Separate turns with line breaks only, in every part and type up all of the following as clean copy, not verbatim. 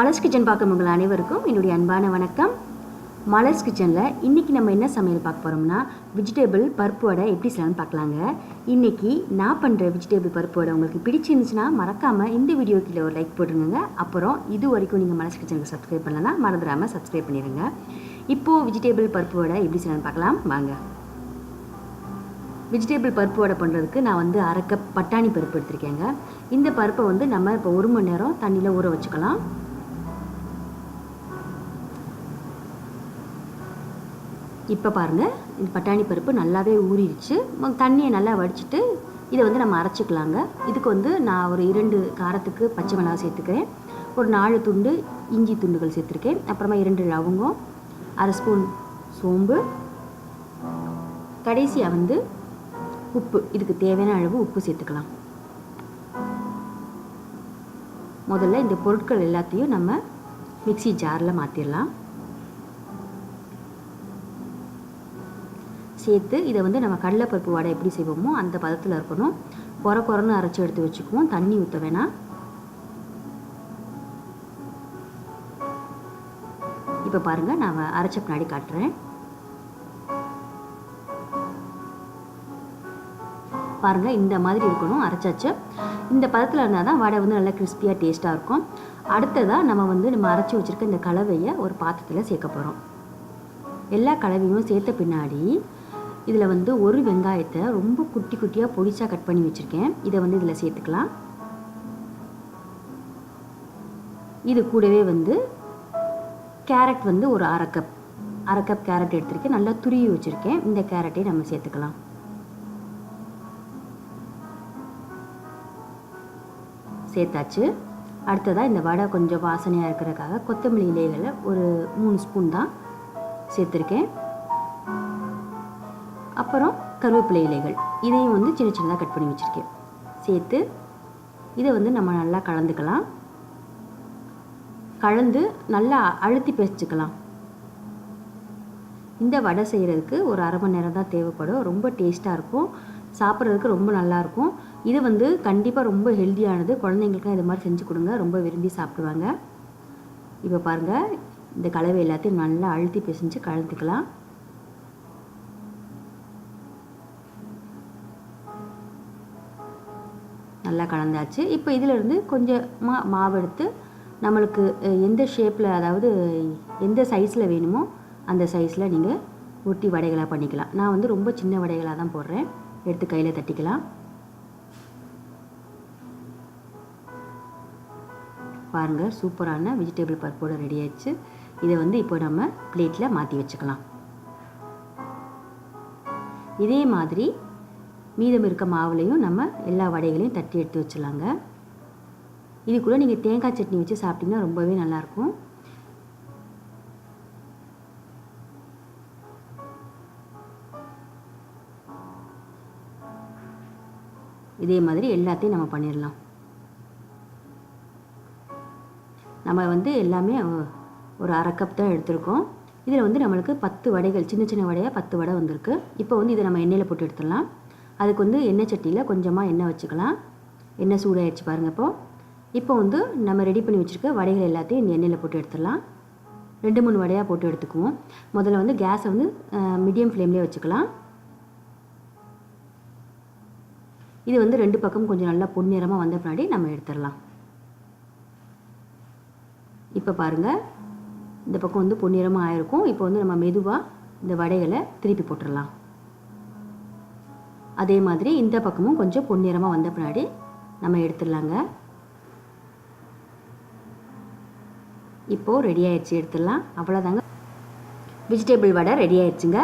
Malar's kitchen பார்க்கும் உங்கள் அனைவருக்கும் என்னுடைய அன்பான வணக்கம். மலர்ஸ் கிச்சனில் இன்றைக்கி நம்ம என்ன சமையல் பார்க்க போகிறோம்னா வெஜிடபிள் பருப்பு வடை எப்படி செய்யலாம்னு பார்க்கலாங்க. இன்றைக்கி நான் பண்ணுற வெஜிடபிள் பருப்பு வடை உங்களுக்கு பிடிச்சிருந்துச்சுன்னா மறக்காமல் இந்த வீடியோ கீழே ஒரு லைக் போட்டுருங்க. அப்புறம் இது வரைக்கும் நீங்கள் மலர்ஸ் கிச்சனுக்கு சப்ஸ்கிரைப் பண்ணலன்னா மறந்துடாமல் சப்ஸ்கிரைப் பண்ணிடுங்க. இப்போது வெஜிடபிள் பருப்பு வடை எப்படி செய்யலாம்னு பார்க்கலாம் வாங்க. வெஜிடபிள் பருப்பு வடை பண்ணுறதுக்கு நான் வந்து அரை கப் பட்டாணி பருப்பு எடுத்திருக்கேங்க. இந்த பருப்பை வந்து நம்ம இப்போ 1 மணி நேரம் தண்ணியில் ஊற வச்சுக்கலாம். இப்போ பாருங்கள், இந்த பட்டாணி பருப்பு நல்லாவே ஊறிடுச்சு. தண்ணியை நல்லா வடிச்சிட்டு இதை வந்து நம்ம அரைச்சிக்கலாங்க. இதுக்கு வந்து நான் ஒரு 2 காரத்துக்கு பச்சை மிளகாய் சேர்த்துக்கிறேன், ஒரு 4 துண்டு இஞ்சி துண்டுகள் சேர்த்துருக்கேன், அப்புறமா 2 லவங்கம், அரை ஸ்பூன் சோம்பு, கடைசியாக வந்து உப்பு, இதுக்கு தேவையான அளவு உப்பு சேர்த்துக்கலாம். முதல்ல இந்த பொருட்கள் எல்லாத்தையும் நம்ம மிக்ஸி ஜாரில் மாற்றிடலாம். சேர்த்து இதை வந்து நம்ம கடலைப்பருப்பு வடை எப்படி செய்வோமோ அந்த பதத்தில் இருக்கணும். குறன்னு அரைச்சி எடுத்து வச்சுக்குவோம், தண்ணி ஊற்ற வேணாம். இப்போ பாருங்கள், நான் அரைச்ச பின்னாடி காட்டுறேன். பாருங்கள், இந்த மாதிரி இருக்கணும் அரைச்சாச்சு. இந்த பதத்தில் இருந்தால் தான் வடை வந்து நல்லா கிறிஸ்பியாக டேஸ்ட்டாக இருக்கும். அடுத்ததாக நம்ம அரைச்சி வச்சுருக்க இந்த கலவையை ஒரு பாத்திரத்தில் சேர்க்க போகிறோம். எல்லா கலவையும் சேர்த்த பின்னாடி இதில் வந்து ஒரு வெங்காயத்தை ரொம்ப குட்டி குட்டியாக பொடிசாக கட் பண்ணி வச்சுருக்கேன். இதை வந்து இதில் சேர்த்துக்கலாம். இது கூடவே வந்து கேரட் வந்து ஒரு அரை கப் கேரட் எடுத்துருக்கேன், நல்லா துருவி வச்சுருக்கேன். இந்த கேரட்டையும் நம்ம சேர்த்துக்கலாம். சேர்த்தாச்சு. அடுத்ததாக இந்த வடை கொஞ்சம் வாசனையாக இருக்கிறதுக்காக கொத்தமல்லி இலைகளை ஒரு 3 ஸ்பூன் தான் சேர்த்துருக்கேன். அப்புறம் கருவேப்பிலை இலைகள், இதையும் வந்து சின்ன சின்னதாக கட் பண்ணி வச்சுருக்கேன். சேர்த்து இதை வந்து நம்ம நல்லா கலந்துக்கலாம். கலந்து நல்லா அழுத்தி பேசிச்சுக்கலாம். இந்த வடை செய்கிறதுக்கு ஒரு அரை மணி நேரம் தான் தேவைப்படும். ரொம்ப டேஸ்ட்டாக இருக்கும், சாப்பிட்றதுக்கு ரொம்ப நல்லாயிருக்கும். இது வந்து கண்டிப்பாக ரொம்ப ஹெல்த்தியானது. குழந்தைங்களுக்குலாம் இது மாதிரி செஞ்சு கொடுங்க, ரொம்ப விரும்பி சாப்பிடுவாங்க. இப்போ பாருங்கள், இந்த கலவை எல்லாத்தையும் நல்லா அழுத்தி பிசைஞ்சு கலந்துக்கலாம். நல்லா கலந்தாச்சு. இப்போ இதிலிருந்து கொஞ்சமாக மாவு எடுத்து நம்மளுக்கு எந்த ஷேப்பில், அதாவது எந்த சைஸில் வேணுமோ அந்த சைஸில் நீங்கள் ஒட்டி வடைகளாக பண்ணிக்கலாம். நான் வந்து ரொம்ப சின்ன வடைகளாக தான் போடுறேன். எடுத்து கையில் தட்டிக்கலாம். பாருங்கள், சூப்பரான வெஜிடபிள் பருப்போடு ரெடி ஆயிடுச்சு. இதை வந்து இப்போ நம்ம பிளேட்டில் மாற்றி வச்சுக்கலாம். இதே மாதிரி மீதம் இருக்க மாவுலையும் நம்ம எல்லா வடைகளையும் தட்டி எடுத்து வச்சிடலாங்க. இது கூட நீங்கள் தேங்காய் சட்னி வச்சு சாப்பிட்டிங்கன்னா ரொம்பவே நல்லாயிருக்கும். இதே மாதிரி எல்லாத்தையும் நம்ம பண்ணிடலாம். நம்ம வந்து எல்லாமே ஒரு அரை கப் தான் எடுத்துருக்கோம். இதில் வந்து நம்மளுக்கு 10 வடைகள், சின்ன சின்ன வடையாக 10 வடை வந்திருக்கு. இப்போ வந்து இதை நம்ம எண்ணெயில் போட்டு எடுத்துடலாம். அதுக்கு வந்து எண்ணெய் சட்டியில் கொஞ்சமாக எண்ணெய் வச்சுக்கலாம். எண்ணெய் சூடாகிடுச்சு பாருங்கள். இப்போ வந்து நம்ம ரெடி பண்ணி வச்சுருக்க வடைகள் எல்லாத்தையும் இந்த எண்ணெயில் போட்டு எடுத்துடலாம். 2-3 வடையாக போட்டு எடுத்துக்குவோம். முதல்ல வந்து கேஸை வந்து மீடியம் ஃப்ளேம்லேயே வச்சுக்கலாம். இது வந்து 2 பக்கம் கொஞ்சம் நல்லா பொன்னிறமாக வந்த பின்னாடி நம்ம எடுத்துடலாம். இப்போ பாருங்கள், இந்த பக்கம் வந்து பொன்னிறமாக ஆயிருக்கும். இப்போ வந்து நம்ம மெதுவாக இந்த வடைகளை திருப்பி போட்டுடலாம். அதே மாதிரி இந்த பக்கமும் கொஞ்சம் பொன்னிறமாக வந்த பின்னாடி நம்ம எடுத்துடலாங்க. இப்போது ரெடி ஆயிடுச்சு, எடுத்துடலாம். அவ்வளோதாங்க, வெஜிடபிள் வடை ரெடி ஆயிடுச்சுங்க.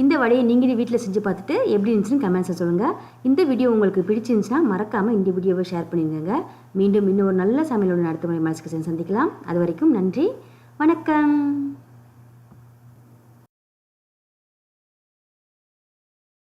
இந்த வடையை நீங்களே வீட்டில் செஞ்சு பார்த்துட்டு எப்படி இருந்துச்சுன்னு கமெண்ட்ஸில் சொல்லுங்கள். இந்த வீடியோ உங்களுக்கு பிடிச்சிருந்துச்சுன்னா மறக்காமல் இந்த வீடியோவை ஷேர் பண்ணிடுங்க. மீண்டும் இன்னும் ஒரு நல்ல சமையலோடு அடுத்த முறை மலர்ஸ் கிச்சன் சந்திக்கலாம். அது வரைக்கும் நன்றி, வணக்கம்.